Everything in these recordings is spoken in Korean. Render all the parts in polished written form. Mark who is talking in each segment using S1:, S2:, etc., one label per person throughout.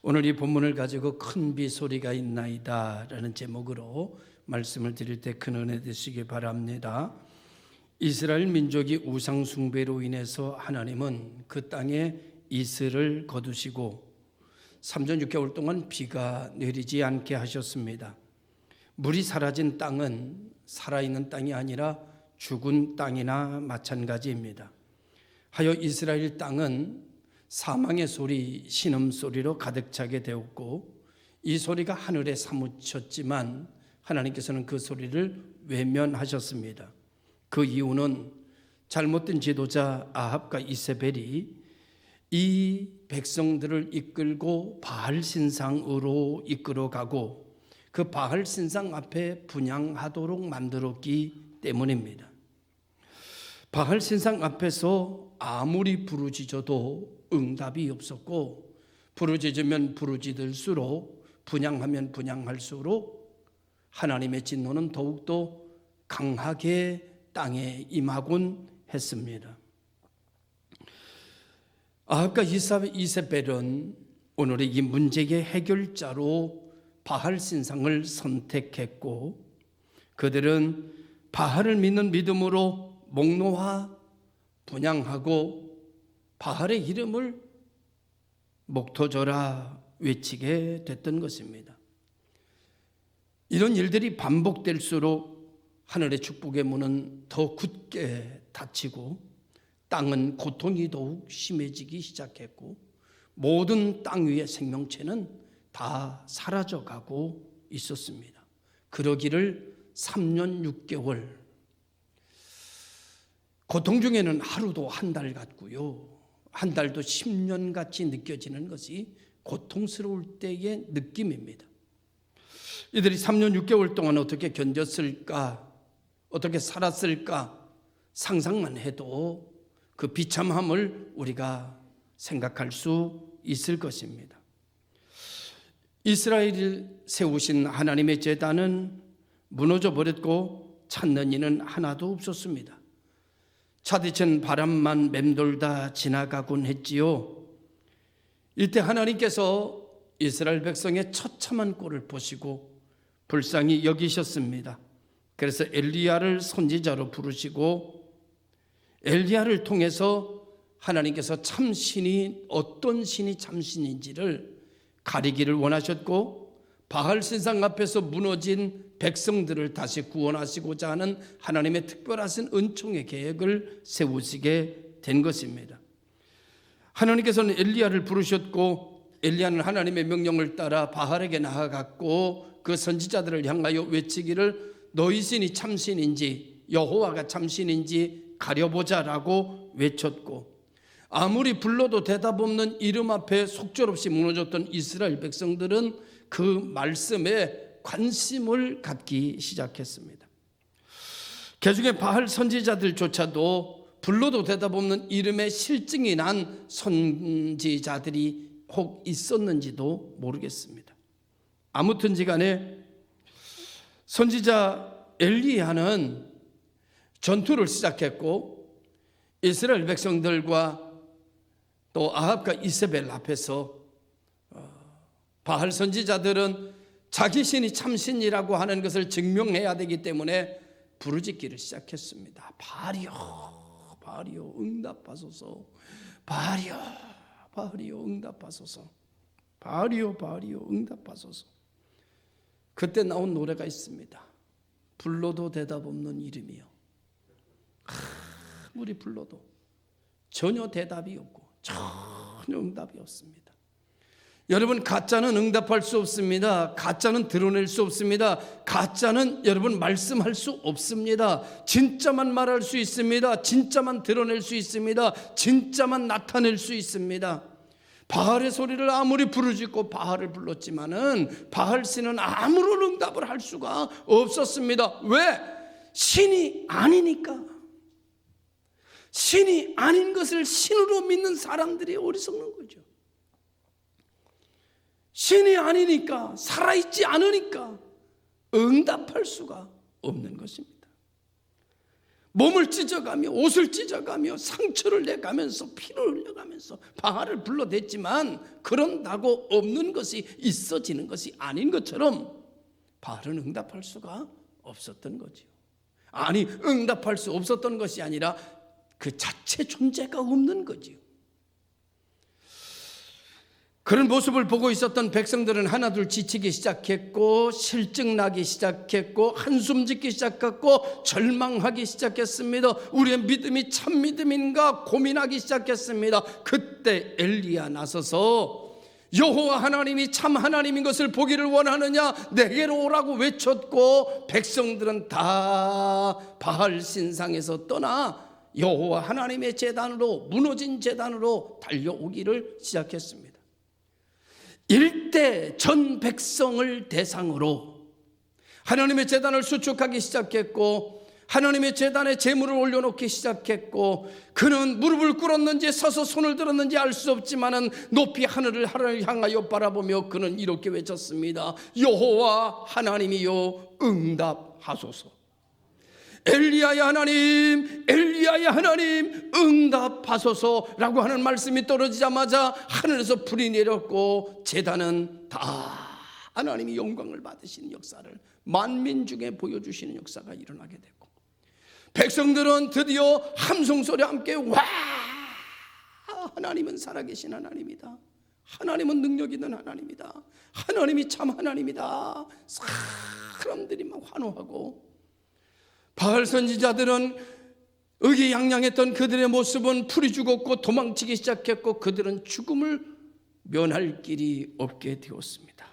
S1: 오늘 이 본문을 가지고 큰 비 소리가 있나이다 라는 제목으로 말씀을 드릴 때 큰 은혜 되시기 바랍니다. 이스라엘 민족이 우상 숭배로 인해서 하나님은 그 땅에 이슬을 거두시고 3년 6개월 동안 비가 내리지 않게 하셨습니다. 물이 사라진 땅은 살아있는 땅이 아니라 죽은 땅이나 마찬가지입니다. 하여 이스라엘 땅은 사망의 소리, 신음소리로 가득 차게 되었고 이 소리가 하늘에 사무쳤지만 하나님께서는 그 소리를 외면하셨습니다. 그 이유는 잘못된 지도자 아합과 이세벨이 이 백성들을 이끌고 바알 신상으로 이끌어가고 그 바알 신상 앞에 분향하도록 만들었기 때문입니다. 바알 신상 앞에서 아무리 부르짖어도 응답이 없었고 부르짖으면 부르짖을수록 분향하면 분향할수록 하나님의 진노는 더욱더 강하게 땅에 임하곤 했습니다. 아합과 이세벨은 오늘의 이 문제의 해결자로 바알 신상을 선택했고 그들은 바알을 믿는 믿음으로 목노하 분향하고 바알의 이름을 목토저라 외치게 됐던 것입니다. 이런 일들이 반복될수록 하늘의 축복의 문은 더 굳게 닫히고 땅은 고통이 더욱 심해지기 시작했고 모든 땅 위의 생명체는 다 사라져가고 있었습니다. 그러기를 3년 6개월, 고통 중에는 하루도 한 달 같고요, 한 달도 10년 같이 느껴지는 것이 고통스러울 때의 느낌입니다. 이들이 3년 6개월 동안 어떻게 견뎠을까, 어떻게 살았을까 상상만 해도 그 비참함을 우리가 생각할 수 있을 것입니다. 이스라엘을 세우신 하나님의 제단은 무너져 버렸고 찾는 이는 하나도 없었습니다. 차디찬 바람만 맴돌다 지나가곤 했지요. 이때 하나님께서 이스라엘 백성의 처참한 꼴을 보시고 불쌍히 여기셨습니다. 그래서 엘리야를 선지자로 부르시고 엘리야를 통해서 하나님께서 참신이 어떤 신이 참신인지를 가리기를 원하셨고 바알 신상 앞에서 무너진 백성들을 다시 구원하시고자 하는 하나님의 특별하신 은총의 계획을 세우시게 된 것입니다. 하나님께서는 엘리야를 부르셨고 엘리야는 하나님의 명령을 따라 바알에게 나아갔고 그 선지자들을 향하여 외치기를 너희 신이 참신인지 여호와가 참신인지 가려보자라고 외쳤고 아무리 불러도 대답 없는 이름 앞에 속절없이 무너졌던 이스라엘 백성들은 그 말씀에 관심을 갖기 시작했습니다. 개중에 바알 선지자들조차도 불러도 대답 없는 이름에 실증이 난 선지자들이 혹 있었는지도 모르겠습니다. 아무튼지 간에 선지자 엘리야는 전투를 시작했고 이스라엘 백성들과 또 아합과 이세벨 앞에서 바알 선지자들은 자기 신이 참신이라고 하는 것을 증명해야 되기 때문에 부르짖기를 시작했습니다. 바알이여, 바알이여 응답하소서. 바알이여, 바알이여 응답하소서. 바알이여, 바알이여 응답하소서. 그때 나온 노래가 있습니다. 불러도 대답 없는 이름이요. 아무리 불러도 전혀 대답이 없고 전혀 응답이 없습니다. 여러분, 가짜는 응답할 수 없습니다. 가짜는 드러낼 수 없습니다. 가짜는 여러분 말씀할 수 없습니다. 진짜만 말할 수 있습니다. 진짜만 드러낼 수 있습니다. 진짜만 나타낼 수 있습니다. 바알의 소리를 아무리 부르짖고 바알을 불렀지만은 바알 신은 아무런 응답을 할 수가 없었습니다. 왜? 신이 아니니까. 신이 아닌 것을 신으로 믿는 사람들이 어리석는 거죠. 신이 아니니까, 살아있지 않으니까 응답할 수가 없는 것입니다. 몸을 찢어가며 옷을 찢어가며 상처를 내가면서 피를 흘려가면서 바알을 불러댔지만 그런다고 없는 것이 있어지는 것이 아닌 것처럼 바알은 응답할 수가 없었던 거죠. 아니, 응답할 수 없었던 것이 아니라 그 자체 존재가 없는 거지요. 그런 모습을 보고 있었던 백성들은 하나둘 지치기 시작했고, 실증나기 시작했고, 한숨 짓기 시작했고, 절망하기 시작했습니다. 우리의 믿음이 참 믿음인가 고민하기 시작했습니다. 그때 엘리야 나서서 여호와 하나님이 참 하나님인 것을 보기를 원하느냐, 내게로 오라고 외쳤고, 백성들은 다 바알 신상에서 떠나 여호와 하나님의 제단으로, 무너진 제단으로 달려오기를 시작했습니다. 일대 전 백성을 대상으로 하나님의 제단을 수축하기 시작했고, 하나님의 제단에 제물을 올려놓기 시작했고, 그는 무릎을 꿇었는지 서서 손을 들었는지 알 수 없지만은 높이 하늘을 향하여 바라보며 그는 이렇게 외쳤습니다. 여호와 하나님이여 응답하소서. 엘리야의 하나님, 엘리야의 하나님 응답하소서라고 하는 말씀이 떨어지자마자 하늘에서 불이 내렸고, 제단은 다 하나님이 영광을 받으시는 역사를 만민 중에 보여주시는 역사가 일어나게 됐고, 백성들은 드디어 함성소리와 함께 와, 하나님은 살아계신 하나님이다, 하나님은 능력 있는 하나님이다, 하나님이 참 하나님이다, 사람들이 막 환호하고, 바알 선지자들은 의기양양했던 그들의 모습은 풀이 죽었고 도망치기 시작했고, 그들은 죽음을 면할 길이 없게 되었습니다.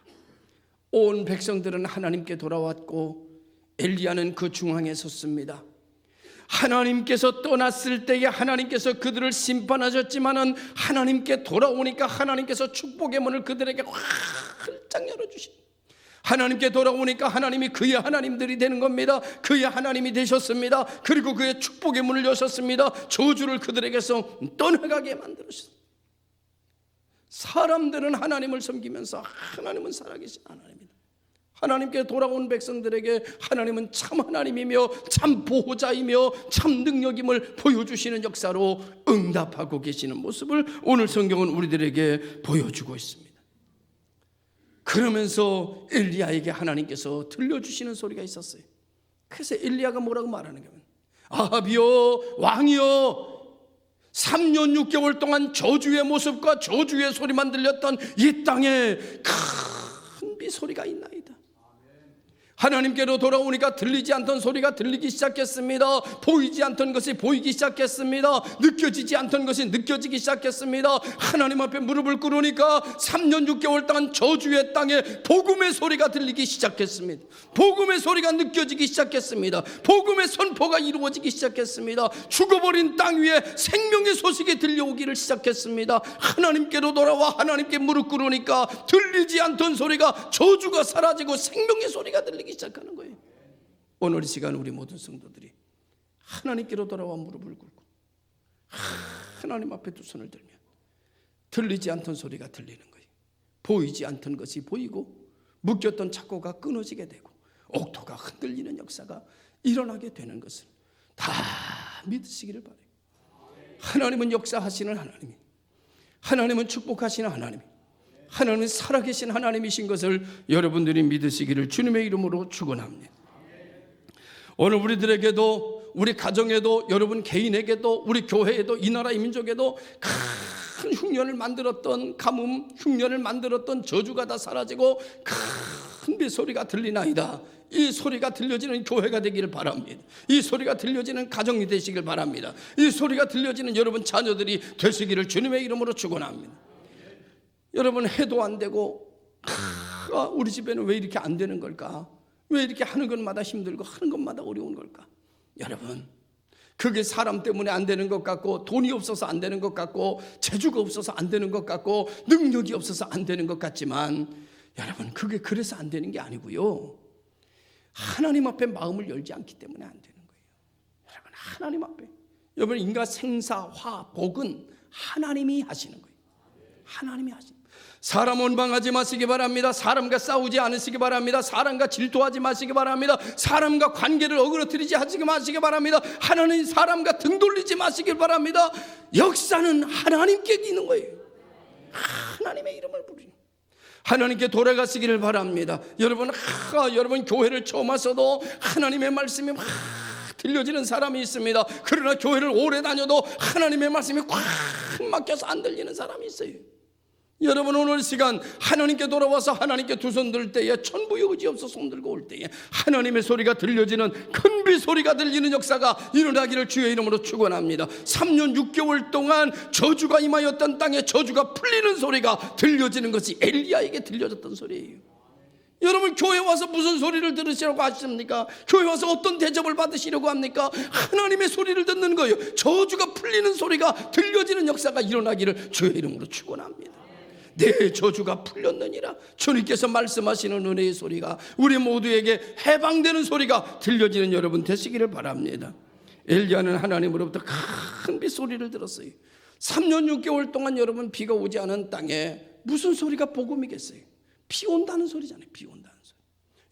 S1: 온 백성들은 하나님께 돌아왔고, 엘리야는 그 중앙에 섰습니다. 하나님께서 떠났을 때에 하나님께서 그들을 심판하셨지만은 하나님께 돌아오니까 하나님께서 축복의 문을 그들에게 활짝 열어주십니다. 하나님께 돌아오니까 하나님이 그의 하나님들이 되는 겁니다. 그의 하나님이 되셨습니다. 그리고 그의 축복의 문을 여셨습니다. 저주를 그들에게서 떠나가게 만들었습니다. 사람들은 하나님을 섬기면서 하나님은 살아계신 하나님이다, 하나님께 돌아온 백성들에게 하나님은 참 하나님이며 참 보호자이며 참 능력임을 보여주시는 역사로 응답하고 계시는 모습을 오늘 성경은 우리들에게 보여주고 있습니다. 그러면서 엘리야에게 하나님께서 들려주시는 소리가 있었어요. 그래서 엘리야가 뭐라고 말하는 거면, 아합이여, 왕이여, 3년 6개월 동안 저주의 모습과 저주의 소리만 들렸던 이 땅에 큰 비소리가 있나이다. 하나님께로 돌아오니까 들리지 않던 소리가 들리기 시작했습니다. 보이지 않던 것이 보이기 시작했습니다. 느껴지지 않던 것이 느껴지기 시작했습니다. 하나님 앞에 무릎을 꿇으니까 3년 6개월 동안 저주의 땅에 복음의 소리가 들리기 시작했습니다. 복음의 소리가 느껴지기 시작했습니다. 복음의 선포가 이루어지기 시작했습니다. 죽어버린 땅 위에 생명의 소식이 들려오기를 시작했습니다. 하나님께로 돌아와 하나님께 무릎 꿇으니까 들리지 않던 소리가, 저주가 사라지고 생명의 소리가 들리기 시작하는 거예요. 오늘 이 시간 우리 모든 성도들이 하나님께로 돌아와 무릎을 꿇고 하나님 앞에 두 손을 들며 들리지 않던 소리가 들리는 거예요. 보이지 않던 것이 보이고, 묶였던 착고가 끊어지게 되고, 옥토가 흔들리는 역사가 일어나게 되는 것을 다 믿으시기를 바라요. 하나님은 역사하시는 하나님이, 하나님은 축복하시는 하나님이, 하나님은 살아계신 하나님이신 것을 여러분들이 믿으시기를 주님의 이름으로 축원합니다. 오늘 우리들에게도, 우리 가정에도, 여러분 개인에게도, 우리 교회에도, 이 나라 이 민족에도 큰 흉년을 만들었던 가뭄, 흉년을 만들었던 저주가 다 사라지고 큰 비소리가 들리나이다. 이 소리가 들려지는 교회가 되기를 바랍니다. 이 소리가 들려지는 가정이 되시길 바랍니다. 이 소리가 들려지는 여러분 자녀들이 되시기를 주님의 이름으로 축원합니다. 여러분, 해도 안 되고, 우리 집에는 왜 이렇게 안 되는 걸까? 왜 이렇게 하는 것마다 힘들고 하는 것마다 어려운 걸까? 여러분, 그게 사람 때문에 안 되는 것 같고, 돈이 없어서 안 되는 것 같고, 재주가 없어서 안 되는 것 같고, 능력이 없어서 안 되는 것 같지만, 여러분, 그게 그래서 안 되는 게 아니고요, 하나님 앞에 마음을 열지 않기 때문에 안 되는 거예요. 여러분, 하나님 앞에, 여러분, 인간 생사, 화, 복은 하나님이 하시는 거예요. 하나님이 하시는 거예요. 사람 원망하지 마시기 바랍니다. 사람과 싸우지 않으시기 바랍니다. 사람과 질투하지 마시기 바랍니다. 사람과 관계를 어그러뜨리지 마시기 바랍니다. 하나님 사람과 등 돌리지 마시기 바랍니다. 역사는 하나님께 있는 거예요. 하나님의 이름을 부르는, 하나님께 돌아가시기를 바랍니다. 여러분, 여러분 교회를 처음 와서도 하나님의 말씀이 막 들려지는 사람이 있습니다. 그러나 교회를 오래 다녀도 하나님의 말씀이 꽉 막혀서 안 들리는 사람이 있어요. 여러분, 오늘 시간 하나님께 돌아와서 하나님께 두 손 들 때에, 천부의 의지 없어 손 들고 올 때에 하나님의 소리가 들려지는, 큰비 소리가 들리는 역사가 일어나기를 주의 이름으로 축원합니다. 3년 6개월 동안 저주가 임하였던 땅에 저주가 풀리는 소리가 들려지는 것이 엘리야에게 들려졌던 소리예요. 여러분, 교회 와서 무슨 소리를 들으시라고 하십니까? 교회 와서 어떤 대접을 받으시려고 합니까? 하나님의 소리를 듣는 거예요. 저주가 풀리는 소리가 들려지는 역사가 일어나기를 주의 이름으로 축원합니다. 내 저주가 풀렸느니라. 주님께서 말씀하시는 은혜의 소리가, 우리 모두에게 해방되는 소리가 들려지는 여러분 되시기를 바랍니다. 엘리야는 하나님으로부터 큰 비 소리를 들었어요. 3년 6개월 동안 여러분 비가 오지 않은 땅에 무슨 소리가 복음이겠어요? 비 온다는 소리잖아요. 비 온다는 소리.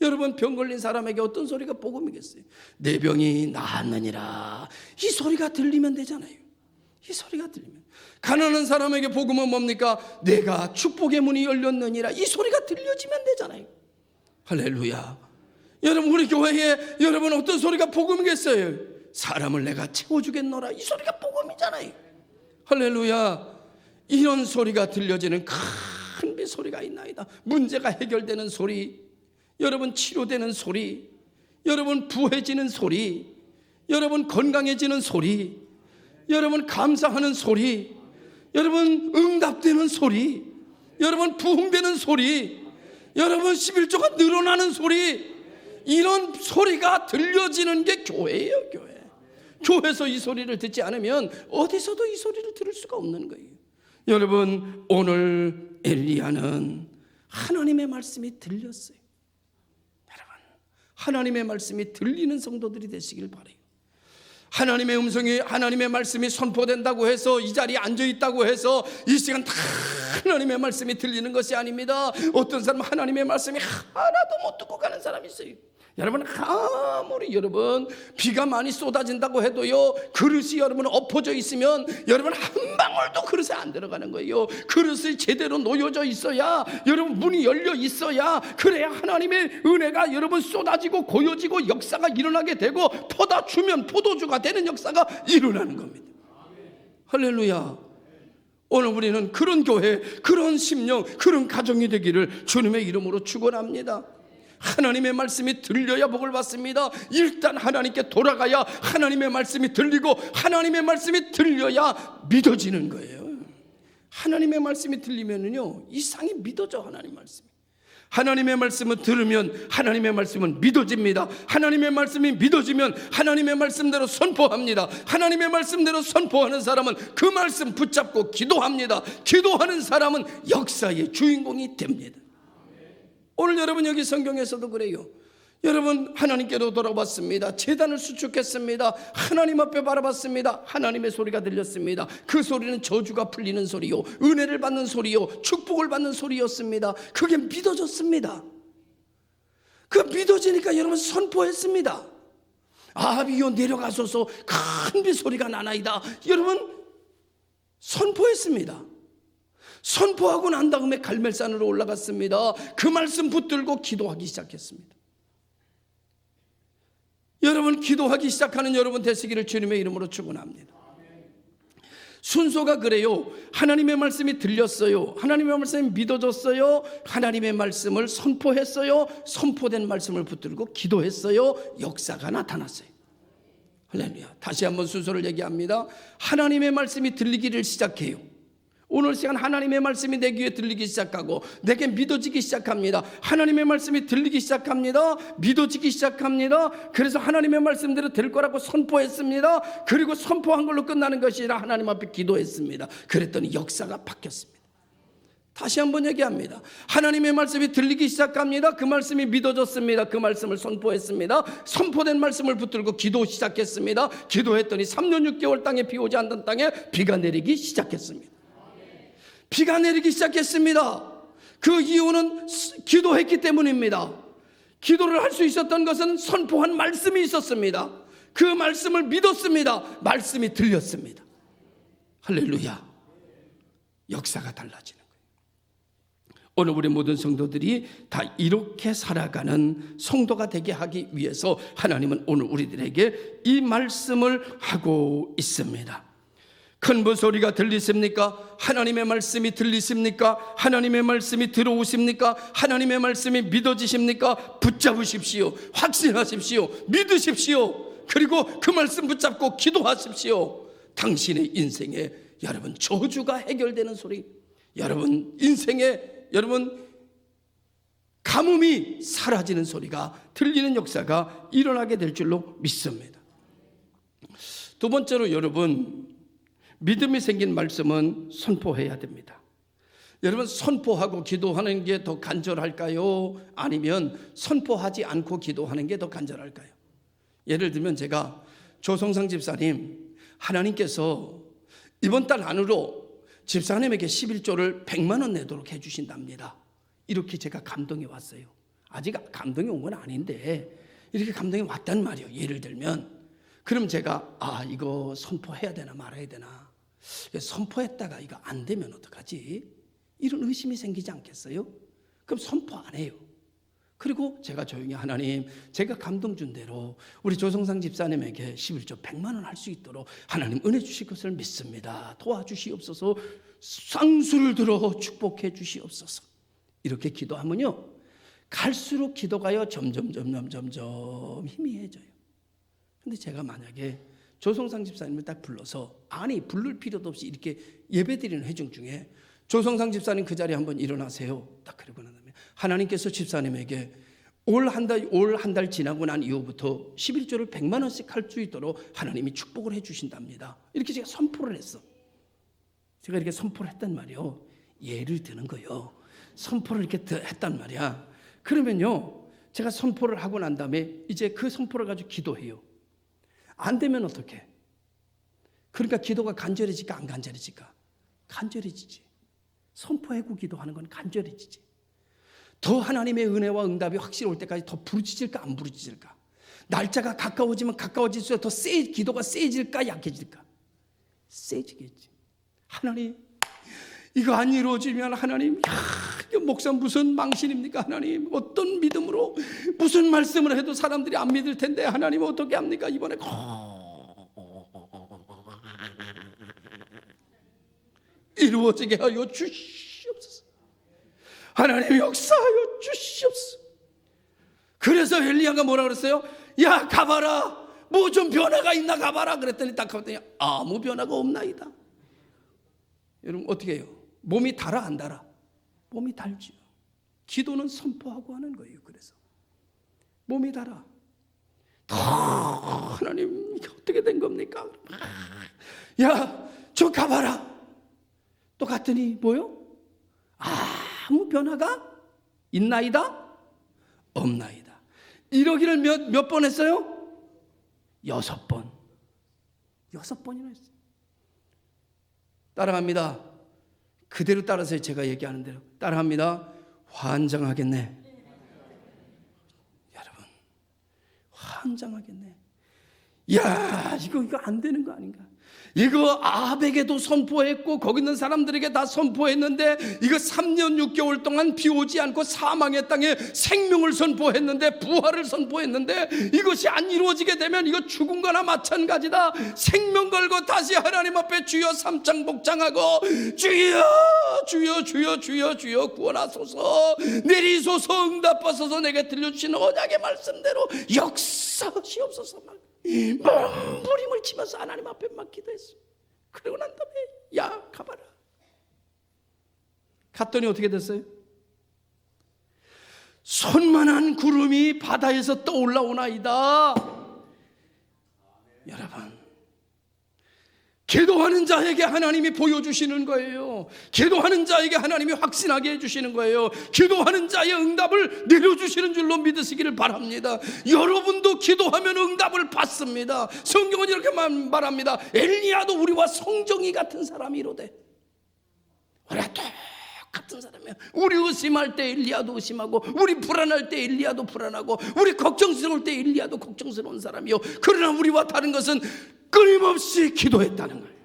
S1: 여러분, 병 걸린 사람에게 어떤 소리가 복음이겠어요? 내 병이 나았느니라. 이 소리가 들리면 되잖아요. 이 소리가 들리면. 가난한 사람에게 복음은 뭡니까? 내가 축복의 문이 열렸느니라. 이 소리가 들려지면 되잖아요. 할렐루야. 여러분, 우리 교회에 여러분 어떤 소리가 복음이겠어요? 사람을 내가 채워주겠노라. 이 소리가 복음이잖아요. 할렐루야. 이런 소리가 들려지는 큰 비 소리가 있나이다. 문제가 해결되는 소리, 여러분 치료되는 소리, 여러분 부해지는 소리, 여러분 건강해지는 소리, 여러분 감사하는 소리, 여러분 응답되는 소리, 여러분 부흥되는 소리, 여러분 11조가 늘어나는 소리, 이런 소리가 들려지는 게 교회예요. 교회. 교회에서 이 소리를 듣지 않으면 어디서도 이 소리를 들을 수가 없는 거예요. 여러분, 오늘 엘리야는 하나님의 말씀이 들렸어요. 여러분, 하나님의 말씀이 들리는 성도들이 되시길 바라요. 하나님의 음성이, 하나님의 말씀이 선포된다고 해서 이 자리에 앉아있다고 해서 이 시간 다 하나님의 말씀이 들리는 것이 아닙니다. 어떤 사람은 하나님의 말씀이 하나도 못 듣고 가는 사람이 있어요. 여러분, 아무리 여러분 비가 많이 쏟아진다고 해도요, 그릇이 여러분 엎어져 있으면 여러분 한 방울도 그릇에 안 들어가는 거예요. 그릇이 제대로 놓여져 있어야, 여러분 문이 열려 있어야, 그래야 하나님의 은혜가 여러분 쏟아지고 고여지고 역사가 일어나게 되고, 퍼다 주면 포도주가 되는 역사가 일어나는 겁니다. 할렐루야. 오늘 우리는 그런 교회, 그런 심령, 그런 가정이 되기를 주님의 이름으로 축원합니다. 하나님의 말씀이 들려야 복을 받습니다. 일단 하나님께 돌아가야 하나님의 말씀이 들리고, 하나님의 말씀이 들려야 믿어지는 거예요. 하나님의 말씀이 들리면은요, 이상이 믿어져. 하나님의 말씀을 들으면 하나님의 말씀은 믿어집니다. 하나님의 말씀이 믿어지면 하나님의 말씀대로 선포합니다. 하나님의 말씀대로 선포하는 사람은 그 말씀 붙잡고 기도합니다. 기도하는 사람은 역사의 주인공이 됩니다. 오늘 여러분 여기 성경에서도 그래요. 여러분, 하나님께로 돌아왔습니다. 제단을 수축했습니다. 하나님 앞에 바라봤습니다. 하나님의 소리가 들렸습니다. 그 소리는 저주가 풀리는 소리요, 은혜를 받는 소리요, 축복을 받는 소리였습니다. 그게 믿어졌습니다. 그 믿어지니까 여러분 선포했습니다. 아비요 내려가소서, 큰 비 소리가 나나이다. 여러분 선포했습니다. 선포하고 난 다음에 갈멜산으로 올라갔습니다. 그 말씀 붙들고 기도하기 시작했습니다. 여러분, 기도하기 시작하는 여러분 되시기를 주님의 이름으로 축원합니다. 순서가 그래요. 하나님의 말씀이 들렸어요. 하나님의 말씀이 믿어졌어요. 하나님의 말씀을 선포했어요. 선포된 말씀을 붙들고 기도했어요. 역사가 나타났어요. 할렐루야. 다시 한번 순서를 얘기합니다. 하나님의 말씀이 들리기를 시작해요. 오늘 시간 하나님의 말씀이 내 귀에 들리기 시작하고 내게 믿어지기 시작합니다. 하나님의 말씀이 들리기 시작합니다. 믿어지기 시작합니다. 그래서 하나님의 말씀대로 될 거라고 선포했습니다. 그리고 선포한 걸로 끝나는 것이 아니라 하나님 앞에 기도했습니다. 그랬더니 역사가 바뀌었습니다. 다시 한번 얘기합니다. 하나님의 말씀이 들리기 시작합니다. 그 말씀이 믿어졌습니다. 그 말씀을 선포했습니다. 선포된 말씀을 붙들고 기도 시작했습니다. 기도했더니 3년 6개월 땅에 비 오지 않던 땅에 비가 내리기 시작했습니다. 비가 내리기 시작했습니다. 그 이유는 기도했기 때문입니다. 기도를 할 수 있었던 것은 선포한 말씀이 있었습니다. 그 말씀을 믿었습니다. 말씀이 들렸습니다. 할렐루야. 역사가 달라지는 거예요. 오늘 우리 모든 성도들이 다 이렇게 살아가는 성도가 되게 하기 위해서 하나님은 오늘 우리들에게 이 말씀을 하고 있습니다. 큰 소리가 들리십니까? 하나님의 말씀이 들리십니까? 하나님의 말씀이 들어오십니까? 하나님의 말씀이 믿어지십니까? 붙잡으십시오. 확신하십시오. 믿으십시오. 그리고 그 말씀 붙잡고 기도하십시오. 당신의 인생에 여러분 저주가 해결되는 소리, 여러분 인생에 여러분 가뭄이 사라지는 소리가 들리는 역사가 일어나게 될 줄로 믿습니다. 두 번째로 여러분, 믿음이 생긴 말씀은 선포해야 됩니다. 여러분, 선포하고 기도하는 게 더 간절할까요? 아니면 선포하지 않고 기도하는 게 더 간절할까요? 예를 들면 제가 조성상 집사님, 하나님께서 이번 달 안으로 집사님에게 11조를 100만 원 내도록 해주신답니다. 이렇게 제가 감동이 왔어요. 아직 감동이 온 건 아닌데 이렇게 감동이 왔단 말이에요. 예를 들면 그럼 제가 이거 선포해야 되나 말아야 되나, 선포했다가 이거 안 되면 어떡하지? 이런 의심이 생기지 않겠어요? 그럼 선포 안 해요. 그리고 제가 조용히 하나님, 제가 감동 준 대로 우리 조성상 집사님에게 11조 100만 원 할 수 있도록 하나님 은혜 주실 것을 믿습니다. 도와주시옵소서. 쌍수를 들어 축복해 주시옵소서. 이렇게 기도하면요, 갈수록 기도가요 점점 희미해져요. 근데 제가 만약에 조성상 집사님을 딱 불러서, 아니 부를 필요도 없이 이렇게 예배드리는 회중 중에 조성상 집사님 그 자리에 한번 일어나세요. 딱 그러고 난 다음에 하나님께서 집사님에게 올 한 달 지나고 난 이후부터 11조를 100만 원씩 할 수 있도록 하나님이 축복을 해 주신답니다. 이렇게 제가 선포를 했어. 제가 이렇게 선포를 했단 말이에요. 예를 드는 거예요. 선포를 이렇게 했단 말이야. 그러면요, 제가 선포를 하고 난 다음에 이제 그 선포를 가지고 기도해요. 안 되면 어떡해? 그러니까 기도가 간절해질까 안 간절해질까? 간절해지지. 선포하고 기도하는 건 간절해지지. 더 하나님의 은혜와 응답이 확실히 올 때까지 더 부르짖을까 안 부르짖을까? 날짜가 가까워지면 가까워질수록 더 기도가 세질까 약해질까? 세지겠지. 하나님, 이거 안 이루어지면 하나님, 이거 목사 무슨 망신입니까? 하나님, 어떤 믿음으로 무슨 말씀을 해도 사람들이 안 믿을 텐데 하나님 어떻게 합니까? 이번에 이루어지게 하여 주시옵소서. 하나님 역사하여 주시옵소서. 그래서 엘리야가 뭐라 그랬어요? 야, 가봐라, 뭐 좀 변화가 있나 가봐라. 그랬더니 딱 가봤더니 아무 변화가 없나이다. 여러분 어떻게 해요? 몸이 달아 안 달아? 몸이 달지요. 기도는 선포하고 하는 거예요. 그래서 몸이 달아. 하나님 이게 어떻게 된 겁니까? 야, 저 가봐라. 또 갔더니 뭐요? 아무 변화가 있나이다? 없나이다. 이러기를 몇 번 했어요? 6번. 6번이나 했어요. 따라갑니다. 그대로 따라서 제가 얘기하는 대로 따라합니다. 환장하겠네. 여러분, 환장하겠네. 야, 이거 안 되는 거 아닌가? 이거 아합에게도 선포했고 거기 있는 사람들에게 다 선포했는데 이거 3년 6개월 동안 비 오지 않고 사망의 땅에 생명을 선포했는데, 부활을 선포했는데 이것이 안 이루어지게 되면 이거 죽은 거나 마찬가지다. 생명 걸고 다시 하나님 앞에 주여 삼창복창하고 주여 주여 주여 주여 주여 구원하소서, 내리소서, 응답하소서, 내게 들려주시는 언약의 말씀대로 역사하시옵소서. 몸부림을 치면서 하나님 앞에 막 기도했어. 그러고 난 다음에 야, 가봐라. 갔더니 어떻게 됐어요? 손만한 구름이 바다에서 떠올라오나이다. 여러분, 기도하는 자에게 하나님이 보여주시는 거예요. 기도하는 자에게 하나님이 확신하게 해주시는 거예요. 기도하는 자의 응답을 내려주시는 줄로 믿으시기를 바랍니다. 여러분도 기도하면 응답을 받습니다. 성경은 이렇게 말합니다. 엘리야도 우리와 성정이 같은 사람이로되, 우리가 똑같은 사람이야. 우리 의심할 때 엘리야도 의심하고, 우리 불안할 때 엘리야도 불안하고, 우리 걱정스러울 때 엘리야도 걱정스러운 사람이요. 그러나 우리와 다른 것은 끊임없이 기도했다는 거예요.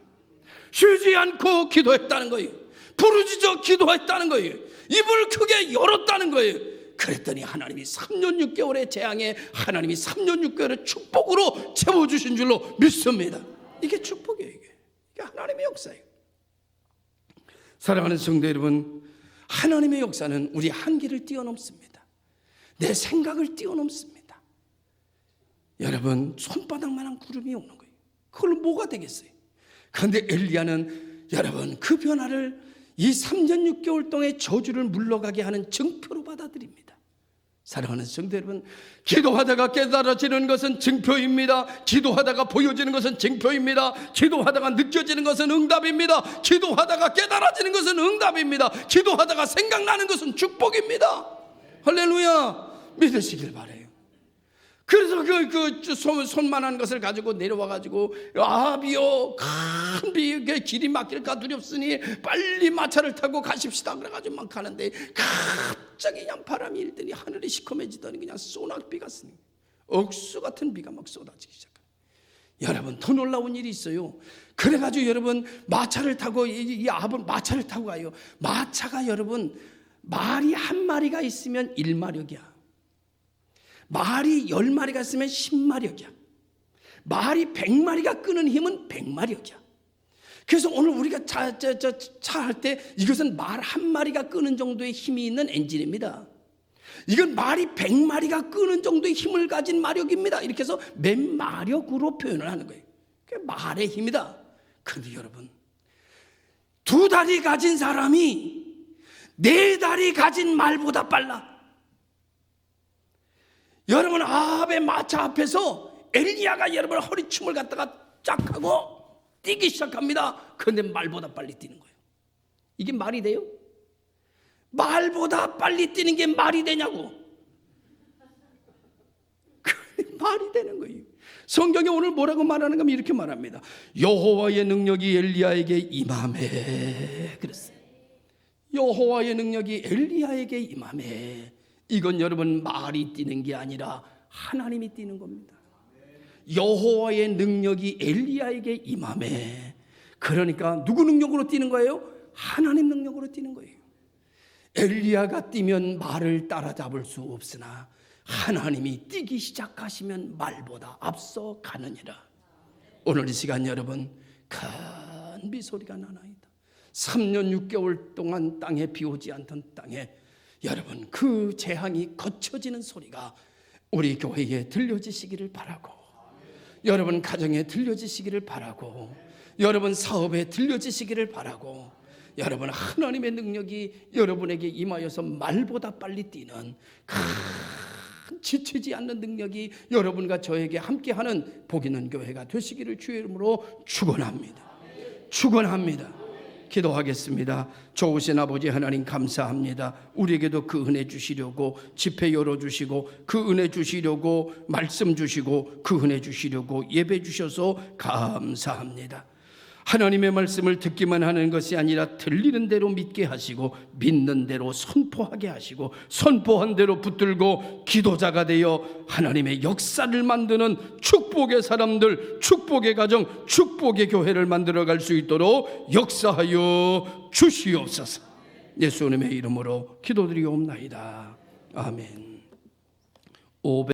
S1: 쉬지 않고 기도했다는 거예요. 부르짖어 기도했다는 거예요. 입을 크게 열었다는 거예요. 그랬더니 하나님이 3년 6개월의 재앙에 하나님이 3년 6개월의 축복으로 채워주신 줄로 믿습니다. 이게 축복이에요. 이게 하나님의 역사예요. 사랑하는 성도 여러분, 하나님의 역사는 우리 한계를 뛰어넘습니다. 내 생각을 뛰어넘습니다. 여러분, 손바닥만한 구름이 오는 거예요. 그걸로 뭐가 되겠어요? 그런데 엘리야는 여러분 그 변화를 이 3년 6개월 동안의 저주를 물러가게 하는 증표로 받아들입니다. 사랑하는 성도 여러분, 기도하다가 깨달아지는 것은 증표입니다. 기도하다가 보여지는 것은 증표입니다. 기도하다가 느껴지는 것은 응답입니다. 기도하다가 깨달아지는 것은 응답입니다. 기도하다가 생각나는 것은 축복입니다. 할렐루야. 믿으시길 바라요. 그래서 손만한 것을 가지고 내려와가지고, 아비여, 큰 비, 길이 막힐까 두렵으니 빨리 마차를 타고 가십시다. 그래가지고 막 가는데 갑자기 그냥 바람이 일더니 하늘이 시커매지더니 그냥 소낙비가 쓰니 억수 같은 비가 막 쏟아지기 시작합니다. 여러분, 더 놀라운 일이 있어요. 그래가지고 여러분 마차를 타고 이 아분 마차를 타고 가요. 마차가 여러분 말이 한 마리가 있으면 1마력이야. 말이 10마리가 있으면 10마력이야. 말이 100마리가 끄는 힘은 100마력이야. 그래서 오늘 우리가 차 할 때 이것은 말 한 마리가 끄는 정도의 힘이 있는 엔진입니다. 이건 말이 100마리가 끄는 정도의 힘을 가진 마력입니다. 이렇게 해서 맨 마력으로 표현을 하는 거예요. 그게 말의 힘이다. 그런데 여러분, 2다리 가진 사람이 4다리 가진 말보다 빨라. 여러분, 아합의 마차 앞에서 엘리야가 여러분 허리춤을 갖다가 쫙 하고 뛰기 시작합니다. 그런데 말보다 빨리 뛰는 거예요. 이게 말이 돼요? 말보다 빨리 뛰는 게 말이 되냐고. 말이 되는 거예요. 성경에 오늘 뭐라고 말하는가 하면 이렇게 말합니다. 여호와의 능력이 엘리야에게 임하매. 그랬어요. 여호와의 능력이 엘리야에게 임하매. 이건 여러분 말이 뛰는 게 아니라 하나님이 뛰는 겁니다. 여호와의 능력이 엘리야에게 임하매. 그러니까 누구 능력으로 뛰는 거예요? 하나님 능력으로 뛰는 거예요. 엘리야가 뛰면 말을 따라잡을 수 없으나 하나님이 뛰기 시작하시면 말보다 앞서 가느니라. 오늘 이 시간 여러분 큰 비소리가 나나이다. 3년 6개월 동안 땅에 비오지 않던 땅에 여러분 그 재앙이 거쳐지는 소리가 우리 교회에 들려지시기를 바라고, 여러분 가정에 들려지시기를 바라고, 여러분 사업에 들려지시기를 바라고, 여러분 하나님의 능력이 여러분에게 임하여서 말보다 빨리 뛰는 큰 지치지 않는 능력이 여러분과 저에게 함께하는 복 있는 교회가 되시기를 주의 이름으로 축원합니다. 축원합니다. 기도하겠습니다. 좋으신 아버지 하나님 감사합니다. 우리에게도 그 은혜 주시려고 집회 열어주시고 그 은혜 주시려고 말씀 주시고 그 은혜 주시려고 예배 주셔서 감사합니다. 하나님의 말씀을 듣기만 하는 것이 아니라 들리는 대로 믿게 하시고 믿는 대로 선포하게 하시고 선포한 대로 붙들고 기도자가 되어 하나님의 역사를 만드는 축복의 사람들, 축복의 가정, 축복의 교회를 만들어갈 수 있도록 역사하여 주시옵소서. 예수님의 이름으로 기도드리옵나이다. 아멘.